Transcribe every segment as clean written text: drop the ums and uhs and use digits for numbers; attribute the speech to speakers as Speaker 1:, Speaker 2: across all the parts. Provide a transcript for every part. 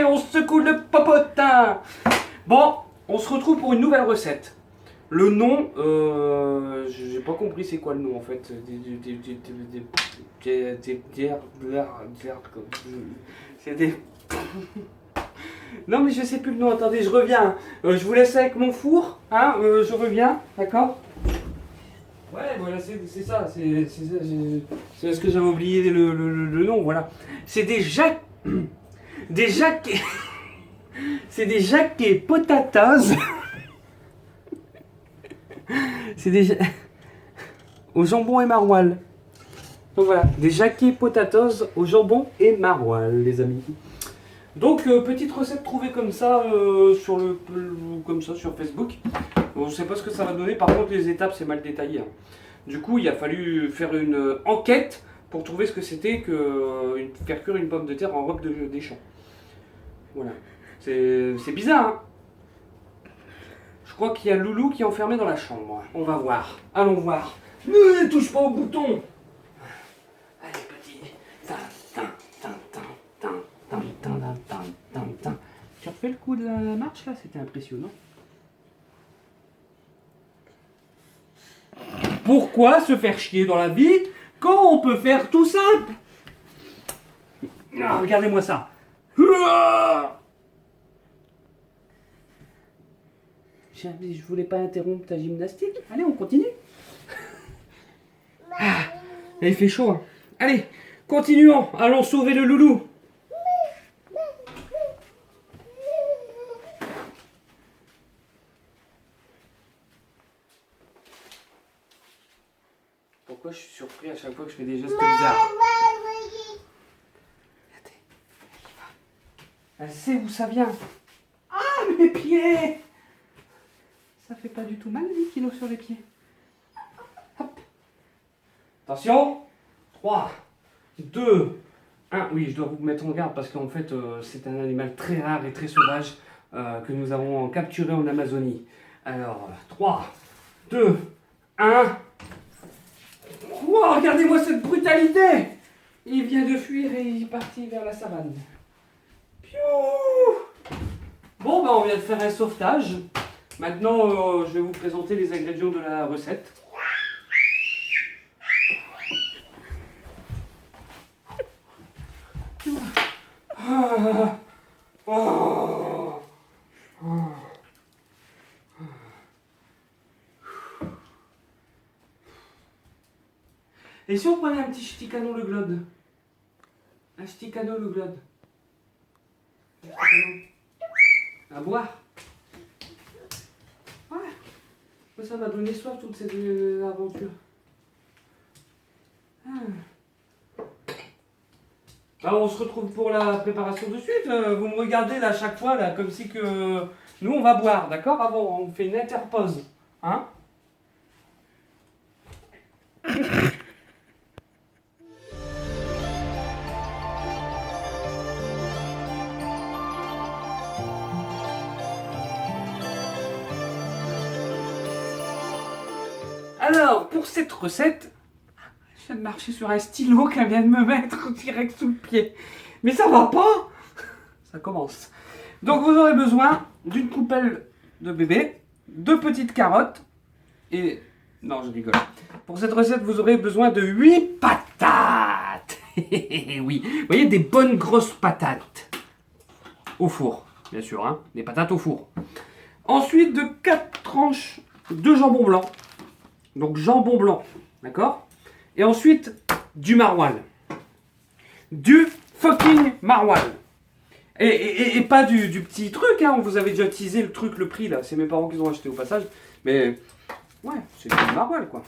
Speaker 1: On secoue le popotin. Bon, on se retrouve pour une nouvelle recette. Le nom, j'ai pas compris c'est quoi le nom en fait. C'est des... Non mais je sais plus le nom, attendez, je reviens. Je vous laisse avec mon four, hein, je reviens, d'accord? Ouais, voilà, c'est ça, c'est parce que j'avais oublié le nom, voilà. C'est des Jacques... Des Jacques... C'est des Jacques et potatoes. C'est des... Au jambon et maroilles. Donc voilà, des Jacques potatoes au jambon et maroilles, les amis. Donc petite recette trouvée comme ça comme ça sur Facebook. Bon, je sais pas ce que ça va donner. Par contre les étapes c'est mal détaillé, hein. Du coup il a fallu faire une enquête pour trouver ce que c'était que faire cuire une pomme de terre en robe des champs. Voilà. C'est bizarre, hein. Je crois qu'il y a Loulou qui est enfermé dans la chambre. On va voir. Allons voir. Ne touche pas au bouton. Allez petit. Tin, tin, tin, tin, tin, tin, tin, tin, tin, tin. Tu refais le coup de la marche là, c'était impressionnant. Pourquoi se faire chier dans la vie quand on peut faire tout simple? Ah, regardez-moi ça. Je voulais pas interrompre ta gymnastique. Allez, on continue. Ah, il fait chaud, hein. Allez, continuons. Allons sauver le loulou. Pourquoi je suis surpris à chaque fois que je fais des gestes bizarres? Elle sait où ça vient. Ah, mes pieds! Ça fait pas du tout mal, 10 kilos sur les pieds. Hop. Attention. 3, 2, 1. Oui, je dois vous mettre en garde parce qu'en fait, c'est un animal très rare et très sauvage que nous avons capturé en Amazonie. Alors, 3, 2, 1. Wow, regardez-moi cette brutalité! Il vient de fuir et il est parti vers la savane. Piou! Bon, ben on vient de faire un sauvetage. Maintenant, je vais vous présenter les ingrédients de la recette. Ah, oh, oh. Et si on prenait un petit ch'ticano le glode? Un ch'ticano le glode? À boire? Ouais. Ça m'a donné soif toutes ces aventures. Alors on se retrouve pour la préparation de suite. Vous me regardez là à chaque fois là, comme si que nous on va boire, d'accord? Avant on fait une interpause, hein? Alors pour cette recette, je viens de marcher sur un stylo qu'elle vient de me mettre direct sous le pied. Mais ça va pas? Ça commence. Donc vous aurez besoin d'une coupelle de bébé, 2 petites carottes et... Non, je rigole. Pour cette recette, vous aurez besoin de 8 patates. Oui, vous voyez, des bonnes grosses patates. Au four, bien sûr, hein, des patates au four. Ensuite, de 4 tranches de jambon blanc. Donc jambon blanc, d'accord? Et ensuite, du maroilles. Du fucking maroilles. Et pas du petit truc, hein, on vous avait déjà teasé le truc, le prix là. C'est mes parents qui ont acheté au passage. Mais ouais, c'est du maroilles quoi.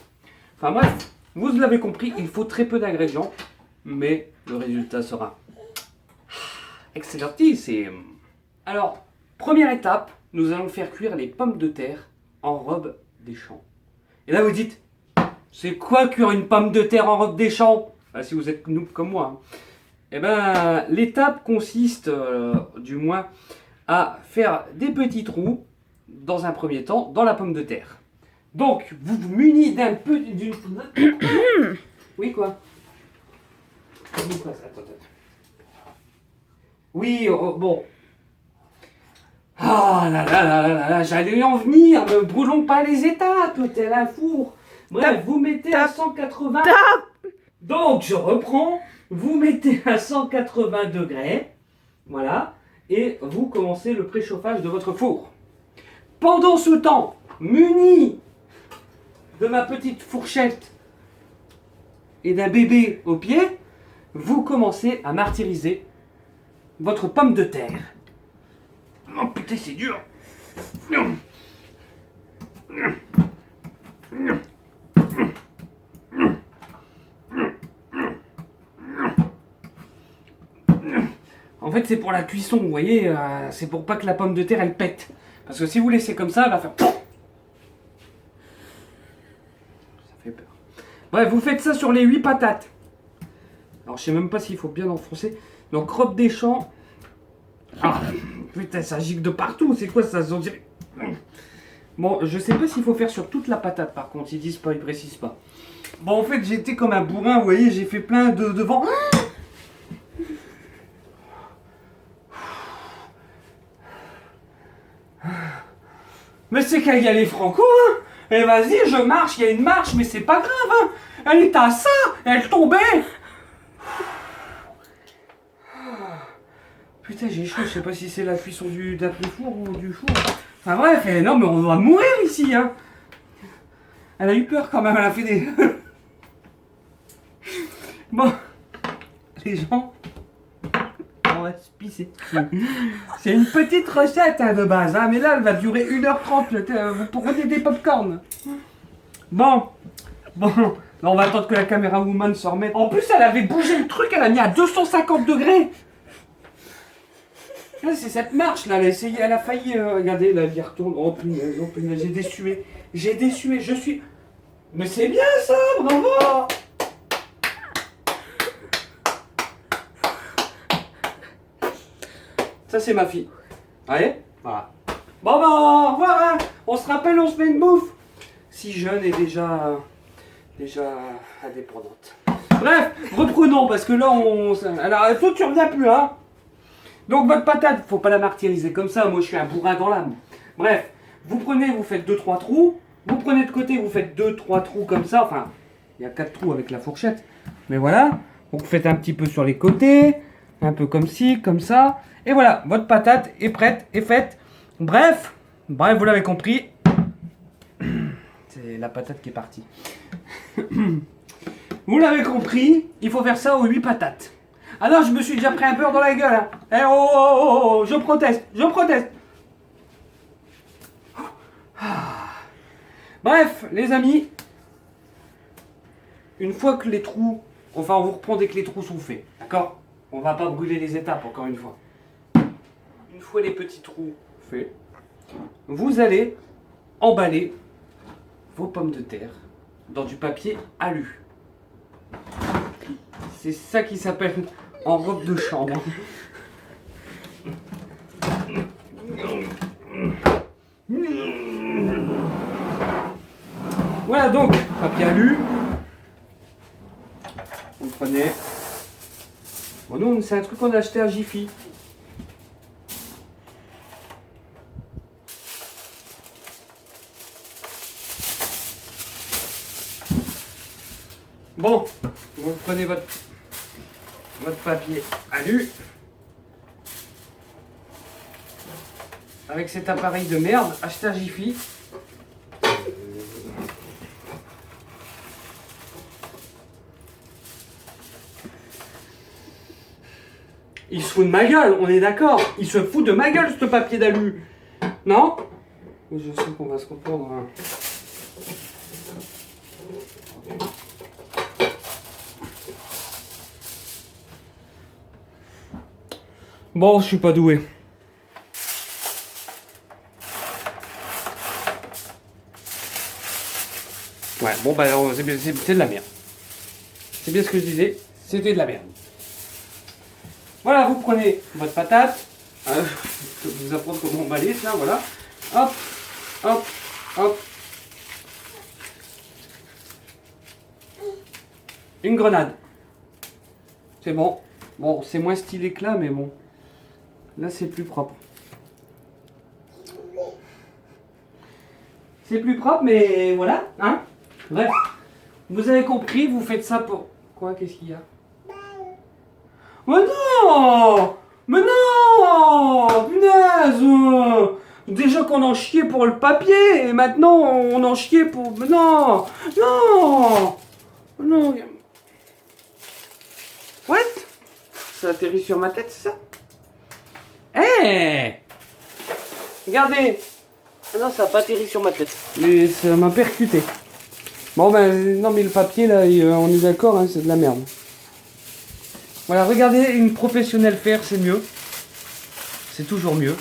Speaker 1: Enfin bref, vous l'avez compris, il faut très peu d'ingrédients. Mais le résultat sera excellentissime. Alors, première étape, nous allons faire cuire les pommes de terre en robe des champs. Et là vous dites, c'est quoi cuire une pomme de terre en robe des champs? Si vous êtes noob comme moi. Hein. Eh ben, l'étape consiste, du moins, à faire des petits trous, dans un premier temps, dans la pomme de terre. Donc, vous vous munissez d'un peu... Oui, quoi? Oui, quoi, ça, attends. Oui, bon. Ah là là là là là, j'allais en venir, ne brûlons pas les étapes, tel un four. Bref, vous mettez à 180. Donc, je reprends. Vous mettez à 180 degrés. Voilà. Et vous commencez le préchauffage de votre four. Pendant ce temps, muni de ma petite fourchette et d'un bébé au pied, vous commencez à martyriser votre pomme de terre. Oh putain, c'est dur. En fait, c'est pour la cuisson, vous voyez, c'est pour pas que la pomme de terre, elle pète. Parce que si vous laissez comme ça, elle va faire... Ça fait peur. Bref, vous faites ça sur les 8 patates. Alors, je sais même pas s'il faut bien enfoncer. Donc, robe des champs. Ah, putain, ça gicle de partout. C'est quoi ça? Bon, je sais pas s'il faut faire sur toute la patate, par contre. Ils disent pas, ils précisent pas. Bon, en fait, j'étais comme un bourrin, vous voyez, j'ai fait plein de devant. Mais c'est qu'à y aller franco, hein. Et vas-y, je marche, il y a une marche, mais c'est pas grave, hein. Elle est à ça, elle tombait. Putain, j'ai chaud, je sais pas si c'est la cuisson d'après-four ou du four. Enfin bref, non mais on va mourir ici, hein. Elle a eu peur quand même, elle a fait des... Bon, les gens, on va se pisser. C'est une petite recette hein, de base, hein, mais là elle va durer 1h30, vous prenez des popcorn. Bon, là, on va attendre que la caméra woman se remette. En plus, elle avait bougé le truc, elle a mis à 250 degrés. Là, c'est cette marche là, elle a essayé, elle a failli. Regardez, là, elle y retourne. Oh punaise, j'ai déçué. Je suis. Mais c'est bien ça, bravo! Ça, c'est ma fille. Allez, voilà. Bon, bah, au revoir, hein. On se rappelle, on se met une bouffe. Si jeune et déjà indépendante. Bref, reprenons, parce que là, alors, toi, tu reviens plus, hein. Donc, votre patate, faut pas la martyriser comme ça. Moi, je suis un bourrin dans l'âme. Bref, vous prenez, vous faites 2-3 trous. Vous prenez de côté, vous faites 2-3 trous comme ça. Enfin, il y a 4 trous avec la fourchette. Mais voilà. Donc, vous faites un petit peu sur les côtés. Un peu comme ci, comme ça. Et voilà, votre patate est prête, est faite. Bref, vous l'avez compris. C'est la patate qui est partie. Vous l'avez compris, il faut faire ça aux 8 patates. Ah non, je me suis déjà pris un beurre dans la gueule. Hein. Eh oh, oh, oh, oh, je proteste, je proteste. Bref, les amis, une fois que les trous, enfin on vous reprend dès que les trous sont faits, d'accord? On va pas brûler les étapes encore une fois. Une fois les petits trous faits, vous allez emballer vos pommes de terre dans du papier alu. C'est ça qui s'appelle en robe de chambre. Voilà donc, papier alu. Vous prenez. Bon, nous, c'est un truc qu'on a acheté à Jiffy. Bon, vous prenez votre papier alu. Avec cet appareil de merde, acheté à Jiffy. Il se fout de ma gueule, on est d'accord. Il se fout de ma gueule, ce papier d'alu. Non? Je sais qu'on va se comprendre. Hein. Bon, je suis pas doué. Ouais, bon, bah, c'est de la merde. C'est bien ce que je disais, c'était de la merde. Voilà, vous prenez votre patate. Je vais vous apprendre comment emballer ça, voilà. Hop, hop, hop. Une grenade. C'est bon. Bon, c'est moins stylé que là, mais bon. Là, c'est plus propre. C'est plus propre, mais voilà, hein. Bref, vous avez compris, vous faites ça pour... Quoi? Qu'est-ce qu'il y a? Mais non! Mais non! Punaise! Déjà qu'on en chiait pour le papier, et maintenant on en chiait pour... Mais non! Non! Non! What? Ça atterrit sur ma tête, c'est ça? Hé! Regardez! Ah non, ça n'a pas atterri sur ma tête. Mais ça m'a percuté. Bon ben, non mais le papier là, on est d'accord, hein, c'est de la merde. Voilà, regardez, une professionnelle faire, c'est mieux. C'est toujours mieux.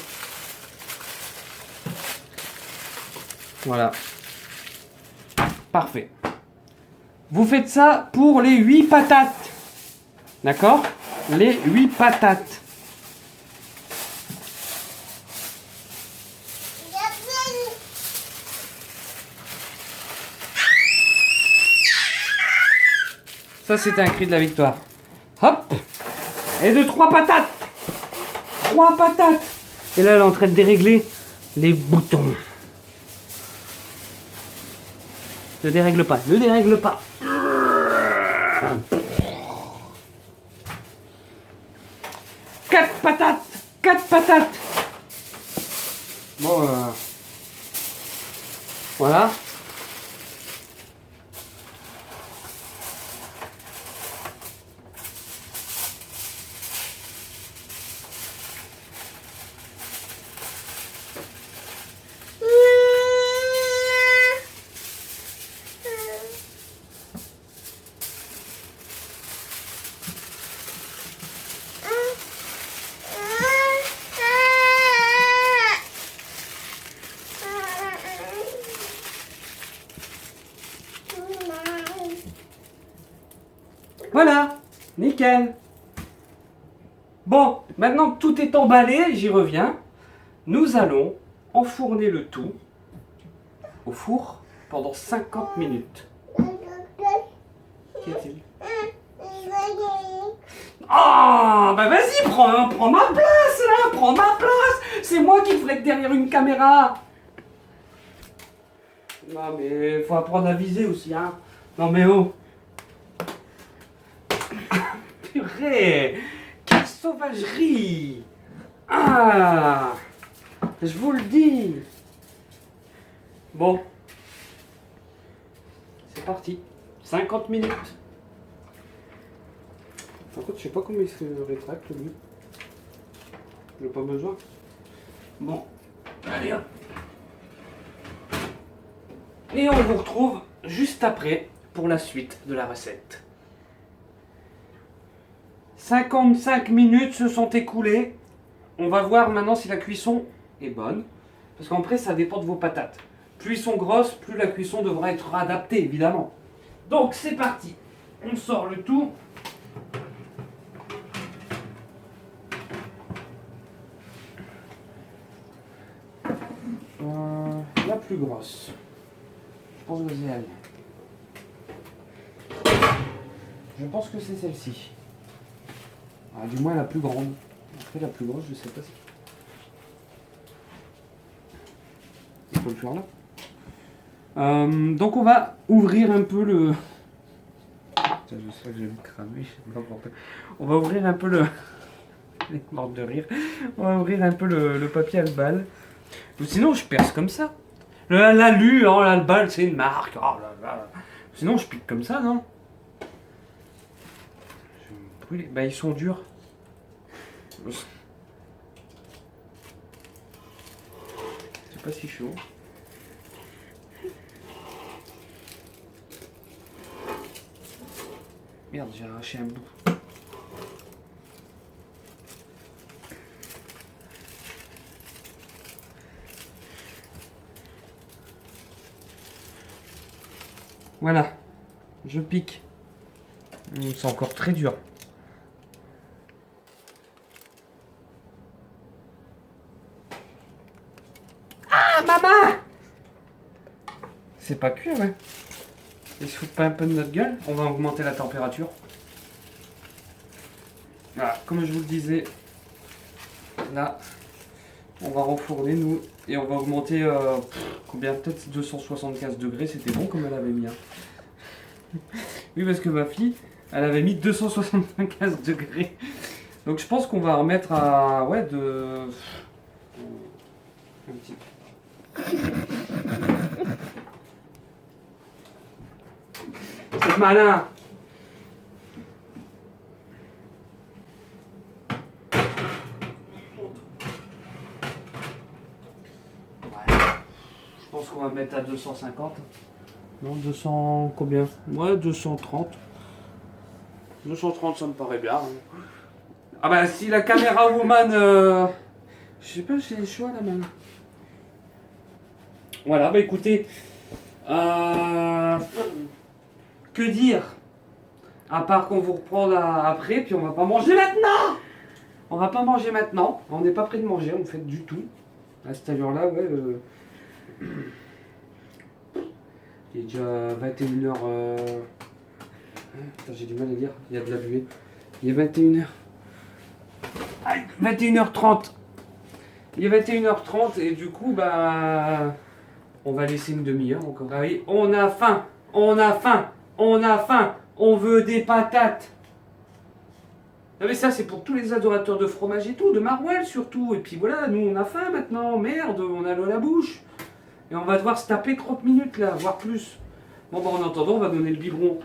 Speaker 1: Voilà. Parfait. Vous faites ça pour les 8 patates. D'accord? Les 8 patates. Ça, c'est un cri de la victoire. Hop! Et de 3 patates. 3 patates. Et là, elle est en train de dérégler les boutons. Ne dérègle pas, ne dérègle pas. 4 patates. 4 patates. Bon, voilà. Voilà, nickel. Bon, maintenant que tout est emballé, j'y reviens. Nous allons enfourner le tout au four pendant 50 minutes. Qu'y a-t-il? Ah, bah vas-y, prends ma place là, prends ma place. C'est moi qui devrais être derrière une caméra. Non mais faut apprendre à viser aussi, hein. Non mais oh. Purée, quelle sauvagerie. Ah, je vous le dis. Bon, c'est parti. 50 minutes. Par contre, je sais pas comment il se rétracte lui. J'ai pas besoin. Bon, allez hop. Et on vous retrouve juste après pour la suite de la recette. 55 minutes se sont écoulées. On va voir maintenant si la cuisson est bonne. Parce qu'après, ça dépend de vos patates. Plus ils sont grosses, plus la cuisson devra être adaptée, évidemment. Donc, c'est parti. On sort le tout. La plus grosse. Je pense que c'est elle. Je pense que c'est celle-ci. Ah, du moins la plus grande. Après la plus grosse, je sais pas si. Il faut le faire là. Donc on va ouvrir un peu le. Je sais que je vais me cramer, je sais pas pourquoi. On va ouvrir un peu le. Elle est morte de rire. On va ouvrir un peu le papier à balle. Ou sinon je perce comme ça. L'alu, oh là, le bal, c'est une marque. Oh là là. Sinon je pique comme ça, non? Je vais me brûler. Bah ils sont durs. C'est pas si chaud. Merde, j'ai arraché un bout. Voilà, je pique. C'est encore très dur. Ah, maman! C'est pas cuit, ouais. Ils se foutent pas un peu de notre gueule? On va augmenter la température. Voilà, comme je vous le disais, Là, on va renfourner nous et on va augmenter combien, peut-être 275 degrés, c'était bon comme elle avait mis. Hein. Oui, parce que ma fille, elle avait mis 275 degrés. Donc je pense qu'on va remettre à un petit. C'est malin. Je pense qu'on va mettre à 250. Non, 200 combien? Ouais, 230. 230, ça me paraît bien. Hein. Ah bah si la caméra woman... Je sais pas, j'ai les choix là maintenant. Voilà, bah écoutez... que dire? À part qu'on vous reprend là après, puis on va pas manger maintenant. On va pas manger maintenant. On n'est pas prêt de manger, en fait, du tout. À cette allure-là, ouais... Il est déjà 21h. Putain, j'ai du mal à lire, il y a de la buée. Il est 21h. 21h30. Il est 21h30 et du coup, bah. On va laisser une demi-heure encore. Ah oui, on a faim. On a faim. On a faim. On veut des patates. Non mais ça, c'est pour tous les adorateurs de fromage et tout, de Marwell surtout. Et puis voilà, nous on a faim maintenant. Merde, on a l'eau à la bouche. Et on va devoir se taper 30 minutes là, voire plus. Bon bah en attendant, on va donner le biberon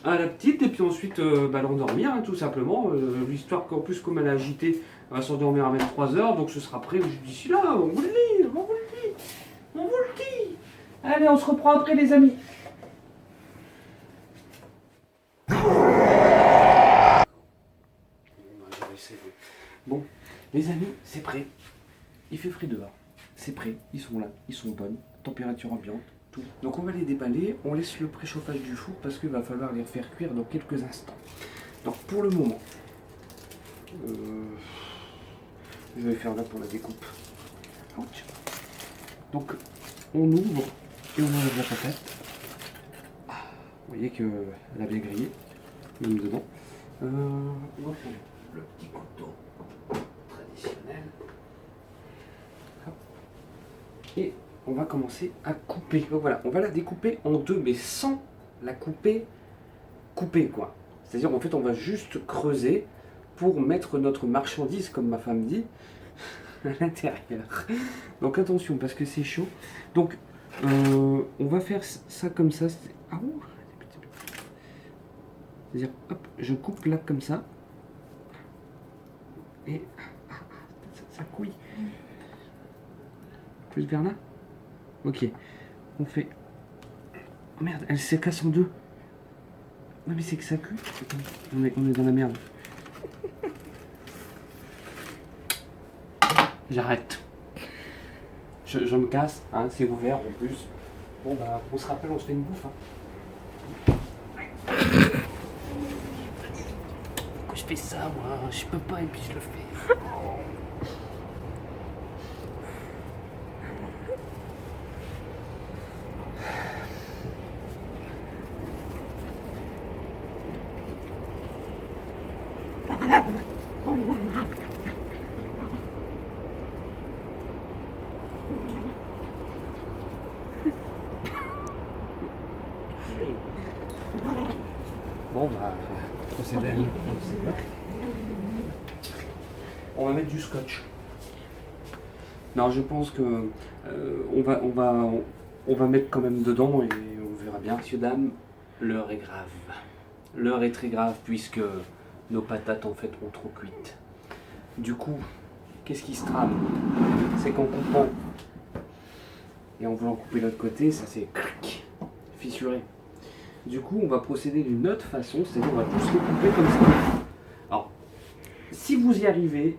Speaker 1: à la petite et puis ensuite l'endormir hein, tout simplement. L'histoire qu'en plus comme elle est agitée, elle va s'endormir à 23h, donc ce sera prêt d'ici là, on vous le dit, on vous le dit, on vous le dit. Allez, on se reprend après les amis. Bon, les amis, c'est prêt. Il fait frais dehors. C'est prêt, ils sont là, ils sont bonnes, température ambiante, tout. Donc on va les déballer, on laisse le préchauffage du four parce qu'il va falloir les faire cuire dans quelques instants. Donc pour le moment, je vais faire là pour la découpe. Ouch. Donc on ouvre et on enlève la patate. Vous voyez qu'elle a bien grillé, même dedans. On va prendre le petit couteau traditionnel. Et on va commencer à couper. Donc voilà, on va la découper en deux, mais sans la couper quoi. C'est-à-dire en fait on va juste creuser pour mettre notre marchandise, comme ma femme dit, à l'intérieur. Donc attention parce que c'est chaud. Donc on va faire ça comme ça. Ah ouh. C'est-à-dire hop, je coupe là comme ça. Et ça couille. Plus vers là. Ok. On fait... Oh merde, elle se casse en deux. Non mais c'est que ça cuit. On est dans la merde. J'arrête. Je me casse, hein, c'est ouvert en plus. Bon bah on se rappelle, on se fait une bouffe. Hein. Pourquoi je fais ça moi? Je peux pas et puis je le fais. Bon bah, procédez. On va mettre du scotch. Non, je pense que on va mettre quand même dedans et on verra bien. Messieurs, dames, l'heure est grave. L'heure est très grave puisque nos patates en fait ont trop cuite. Du coup, qu'est-ce qui se trame? C'est qu'en coupant et en voulant couper l'autre côté, ça s'est fissuré. Du coup, on va procéder d'une autre façon, c'est-à-dire on va tous les couper comme ça. Alors, si vous y arrivez,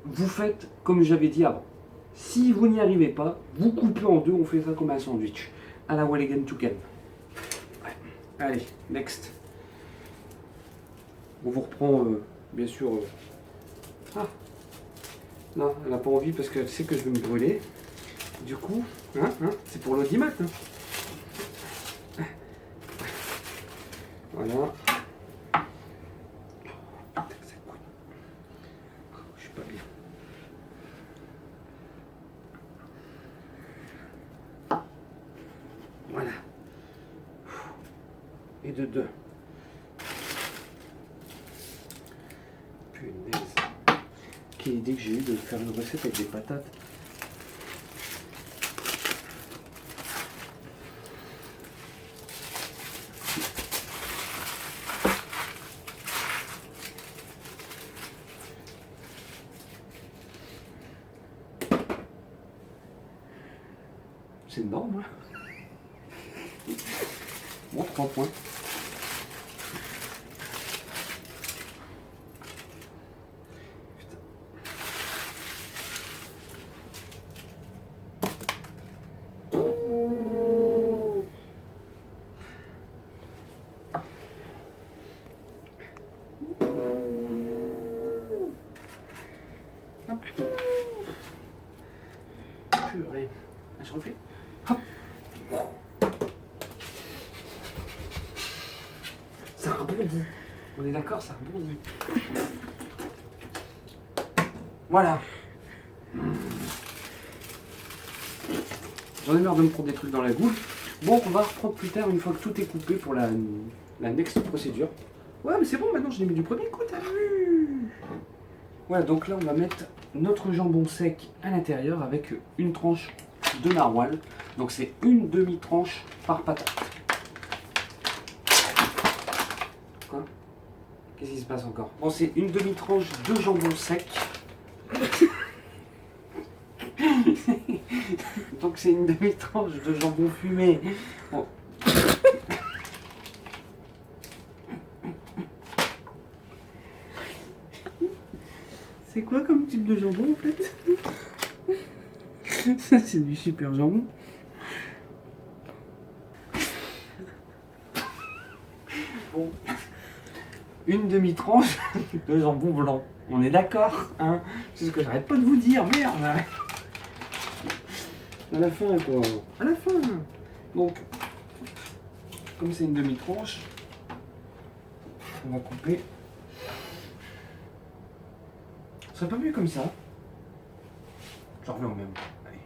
Speaker 1: vous faites comme j'avais dit avant. Si vous n'y arrivez pas, vous coupez en deux, on fait ça comme un sandwich. À la Walligan Toucan. Ouais. Allez, next. On vous reprend, bien sûr... Ah non, elle n'a pas envie parce qu'elle sait que je vais me brûler. Du coup, c'est pour l'audimat. Voilà. Je suis pas bien. de 2. Punaise. Quelle idée que j'ai eue de faire une recette avec des patates. C'est énorme, hein. Bon, 3 points. Putain. Hop. Purée. Je refais. Hop. Ça rebondit. On est d'accord, ça rebondit. Voilà. J'en ai marre de me prendre des trucs dans la bouche. Bon, on va reprendre plus tard une fois que tout est coupé pour la next procédure. Ouais, mais c'est bon, maintenant je l'ai mis du premier coup, t'as vu? Voilà, donc là on va mettre notre jambon sec à l'intérieur avec une tranche de narwhal. Donc c'est une demi-tranche par patate. Quoi? Qu'est-ce qui se passe encore? Bon, c'est une demi-tranche de jambon sec. Donc c'est une demi-tranche de jambon fumé. Bon. C'est quoi comme type de jambon en fait? Ça c'est du super jambon. Bon. Une demi-tranche de jambon blanc. On est d'accord, hein? C'est ce que j'arrête pas de vous dire, merde! À la fin, quoi. À la fin. Donc, comme c'est une demi-tranche, on va couper. Ce serait pas mieux comme ça. J'en reviens au même. Allez.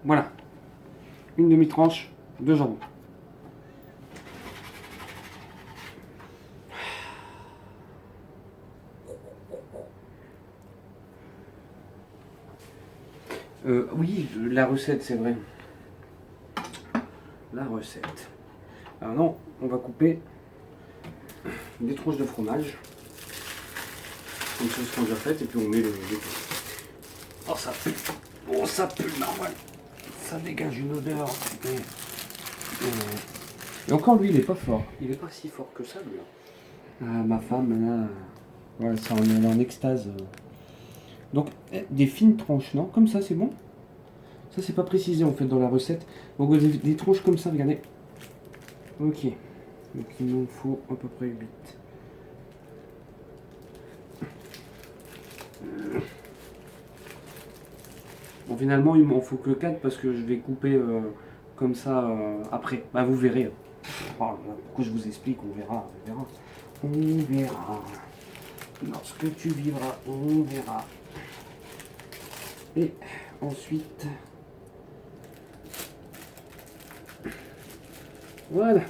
Speaker 1: Voilà. Une demi-tranche de jambon. Oui, la recette, c'est vrai. La recette. Alors non, on va couper des tranches de fromage. Comme ça, ce qu'on a déjà fait, et puis on met le... Oh, ça pue. Oh, ça pue le narwhal. Ça dégage une odeur. Et encore, lui, il est pas fort. Il est pas si fort que ça, lui. Ah, ma femme, là... Voilà, ça, on est en extase. Donc, des fines tranches, non? Comme ça, c'est bon? Ça, c'est pas précisé, en fait, dans la recette. Donc, des tranches comme ça, regardez. Ok. Donc, il nous faut à peu près 8. Bon, finalement, il m'en faut que 4 parce que je vais couper comme ça après. Bah, vous verrez. Oh, pourquoi je vous explique? On verra, on verra. On verra. Lorsque tu vivras, on verra. Et ensuite, voilà.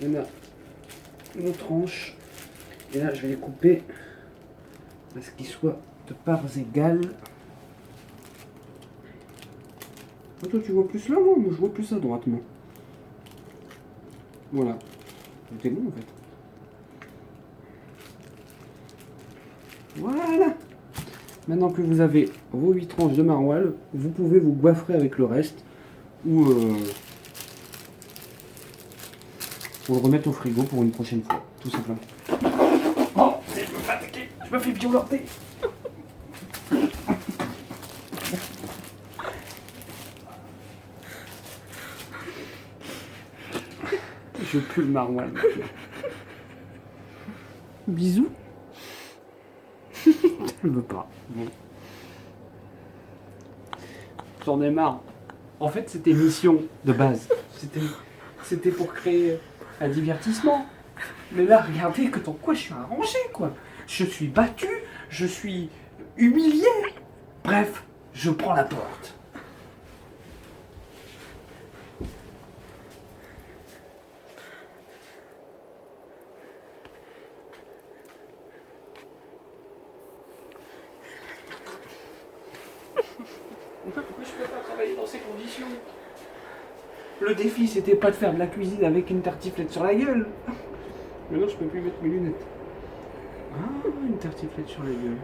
Speaker 1: On a nos tranches. Et là, je vais les couper à ce qu'ils soient de parts égales. Oh, toi, tu vois plus là, moi je vois plus à droite, moi. Voilà. C'était bon, en fait. Voilà. Maintenant que vous avez vos 8 tranches de maroilles, vous pouvez vous goiffrer avec le reste ou le remettre au frigo pour une prochaine fois, tout simplement. Oh, je me fais attaquer, je me fais violenter. Je pue le maroilles. Bisous. Je veux pas. Bon. J'en ai marre. En fait, c'était mission de base. C'était pour créer un divertissement. Mais là, regardez que dans quoi je suis arrangé, quoi. Je suis battu, je suis humilié. Bref, je prends la porte. Pourquoi je peux pas travailler dans ces conditions? Le défi, c'était pas de faire de la cuisine avec une tartiflette sur la gueule. Mais non, je peux plus mettre mes lunettes. Ah, une tartiflette sur la gueule.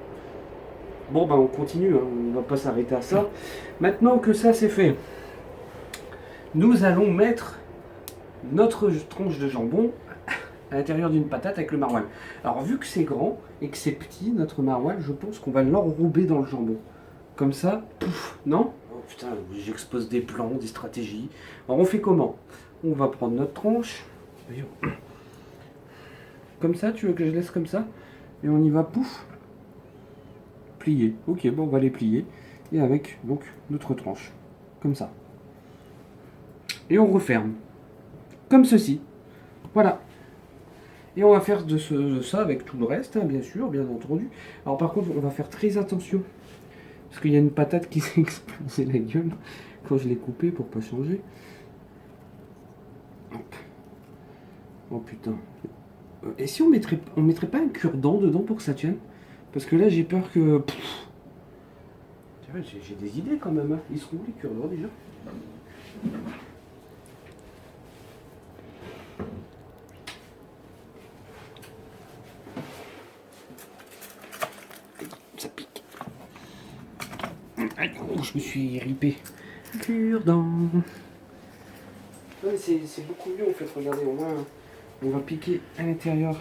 Speaker 1: Bon, bah on continue, hein. On va pas s'arrêter à ça. Maintenant que ça c'est fait, nous allons mettre notre tranche de jambon à l'intérieur d'une patate avec le maroilles. Alors vu que c'est grand et que c'est petit, notre maroilles, je pense qu'on va l'enrober dans le jambon. Comme ça, pouf, non? Oh putain, j'expose des plans, des stratégies. Alors on fait comment? On va prendre notre tranche. Comme ça, tu veux que je laisse comme ça? Et on y va, pouf. Plier. Ok, bon, on va les plier. Et avec, donc, notre tranche. Comme ça. Et on referme. Comme ceci. Voilà. Et on va faire de ça avec tout le reste, hein, bien sûr, bien entendu. Alors par contre, on va faire très attention. Parce qu'il y a une patate qui s'est explosée la gueule quand je l'ai coupée pour pas changer. Hop. Oh putain. Et si on mettrait pas un cure-dent dedans pour que ça tienne? Parce que là j'ai peur que... J'ai des idées quand même. Hein. Ils seront où les cure-dents déjà? Ça pique. Oh, je me suis ripé. Cure-dent. Ouais, c'est beaucoup mieux en fait, regardez, au moins on va piquer à l'intérieur.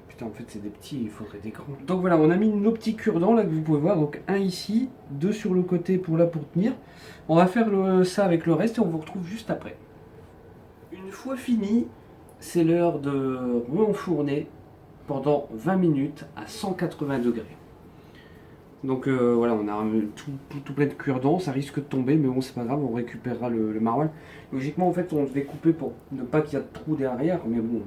Speaker 1: Putain, en fait c'est des petits, il faudrait des grands. Donc voilà, on a mis nos petits cure-dents là que vous pouvez voir, donc un ici, deux sur le côté pour tenir. On va faire ça avec le reste et on vous retrouve juste après. Une fois fini, c'est l'heure de re-enfourner pendant 20 minutes à 180 degrés. Donc voilà, on a tout plein de cure-dents, ça risque de tomber, mais bon, c'est pas grave, on récupérera le maroilles. Logiquement, en fait, on devait couper pour ne pas qu'il y ait de trou derrière, mais bon,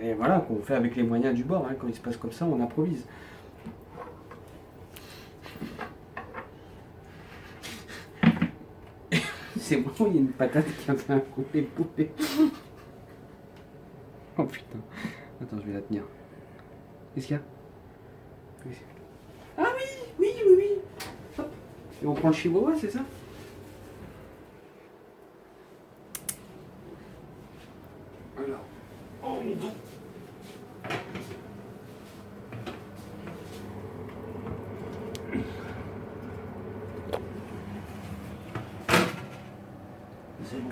Speaker 1: ouais, voilà, qu'on fait avec les moyens du bord, hein. Quand il se passe comme ça, on improvise. C'est bon, il y a une patate qui a fait un coup d'épaulé. Oh putain, attends, je vais la tenir. Qu'est-ce qu'il y a? Ah oui. Hop. Et on prend le chihuahua, c'est ça? Alors, oh mon Dieu. C'est bon.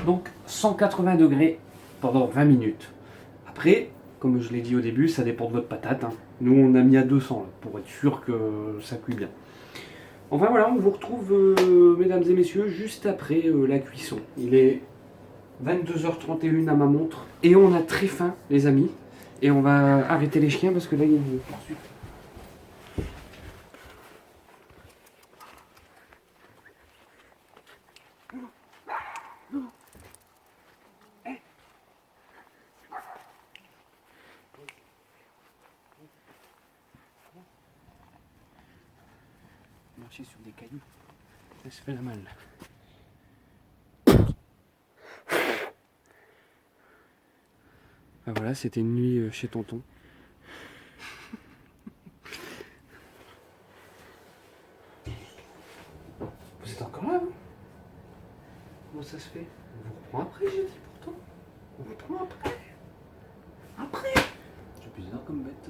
Speaker 1: Donc 180 degrés pendant 20 minutes. Après, comme je l'ai dit au début, ça dépend de votre patate. Hein. Nous, on a mis à 200 là, pour être sûr que ça cuit bien. Enfin voilà, on vous retrouve, mesdames et messieurs, juste après la cuisson. Il est 22h31 à ma montre. Et on a très faim, les amis. Et on va arrêter les chiens parce que là, il y a une poursuite. Marcher sur des cailloux, ça se fait la malle. Ah voilà, c'était une nuit chez tonton. Vous êtes encore là, vous? Comment ça se fait? On vous reprend après, j'ai dit pourtant. On vous reprend après. Après. C'est bizarre comme bête.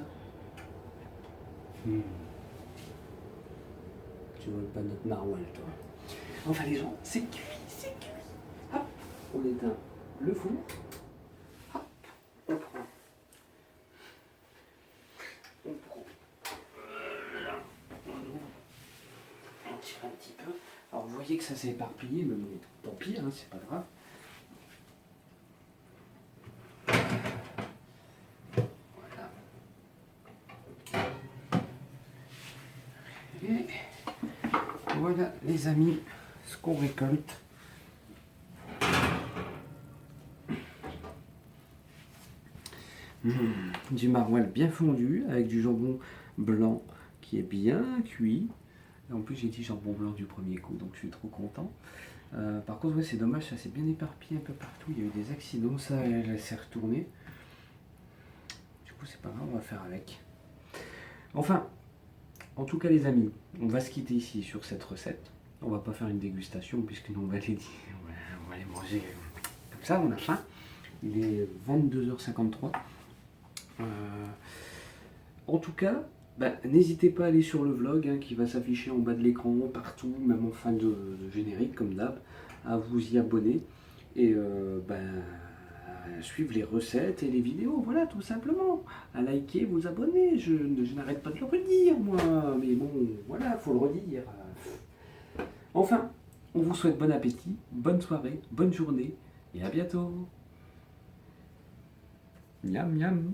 Speaker 1: Tu voles pas notre maroilles, toi. Enfin les gens, c'est cuit. Hop, on éteint le four. Hop, on prend. Là, on tire un petit peu. Alors vous voyez que ça s'est éparpillé, mais bon, tant pis, hein, c'est pas grave. Voilà. Et voilà les amis, ce qu'on récolte. du maroilles bien fondu avec du jambon blanc qui est bien cuit. Et en plus j'ai dit jambon blanc du premier coup, donc je suis trop content. Par contre ouais, c'est dommage, ça s'est bien éparpillé un peu partout, il y a eu des accidents, ça elle s'est retournée. Du coup c'est pas grave, on va faire avec. Enfin, en tout cas les amis, on va se quitter ici sur cette recette. On va pas faire une dégustation puisque nous on va les manger comme ça, on a faim. Il est 22h53. En tout cas, n'hésitez pas à aller sur le vlog qui va s'afficher en bas de l'écran, partout, même en fin de générique comme d'hab, à vous y abonner et à suivre les recettes et les vidéos, voilà, tout simplement. À liker, vous abonner, je n'arrête pas de le redire, moi, mais bon, voilà, faut le redire. Enfin, on vous souhaite bon appétit, bonne soirée, bonne journée, et à bientôt. Miam miam.